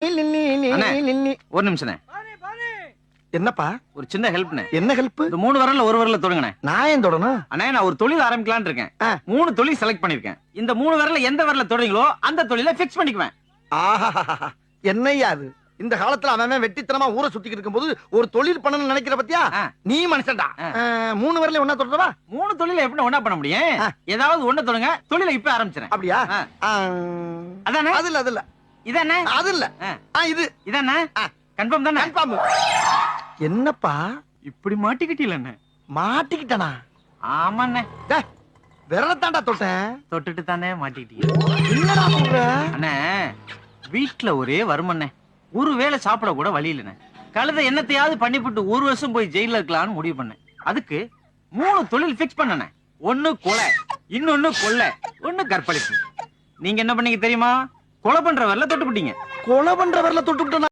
ஒரு நிமிஷம் என்னப்பா? ஒரு சின்ன ஹெல்ப்னே. என்ன ஹெல்ப்? இந்த 3 விரல்ல ஒரு விரல்ல தொடுங்கண்ணே. நான் ஏன் தொடணும்? அண்ணே நான் ஒரு தொழில் ஆரம்பிக்கலாம்னு இருக்கேன். ஆ. 3 தொழில் செலக்ட் பண்ணிருக்கேன். இந்த 3 விரல்ல எந்த விரல்ல தொடுறீங்களோ அந்த தொழிலை ஃபிக்ஸ் பண்ணிக்குவேன். ஆஹா, என்னய்யா அது? இந்த காலத்துல அவன் வெட்டித்தனமா ஊரை சுத்திக்கிட்டு இருக்கும்போது ஒரு தொழில் பண்ணணும்னு நினைக்கிற பத்தியா? ஆ. நீ மனுஷன்டா. ஆ. 3 வரல ஒண்ணா தொடரவா? 3 தொழிலை எப்படி ஒண்ணா பண்ண முடியும்? ஆ. ஏதாவது ஒண்ணு தொடுங்க, தொழிலை இப்ப ஆரம்பிச்சிரேன். அப்படியா? ஆ. ஆ. அதானே? அது இல்ல இதானே? அது இல்ல. ஆ. இது இதானே? ஆ. கன்ஃபார்ம் தானே? கன்ஃபார்ம். என்னப்பா இப்படி மாட்டிக்கிட்டீங்களே. மாட்டிக்கிட்டனா? ஆமாண்ணே. விரலத்தாண்டா தொட்டேன். தொட்டுட்டு தானே மாட்டிக்கிட்டீங்க. என்னடா சொல்ற? அண்ணே வீட்டுல ஒரே வருமண்ணே. ஒரு வேளை சாப்பிட கூட வழி இல்லைண்ணே. கழுத என்னத்தையாவது பண்ணிவிட்டு 1 வருஷம் போய் ஜெயில இருக்கலாம்னு முடிவு பண்ணேன். அதுக்கு 3 தொழில் ஃபிக்ஸ் பண்ணனே. 1 கொலை, இன்னொன்னு கொள்ளை, 1 கற்பழிப்பு. நீங்க என்ன பண்ணீங்க தெரியுமா? கொலை பண்ற வரல தொட்டுப்பிட்டீங்க. கொலை பண்ற வரல தொட்டுட்டனா?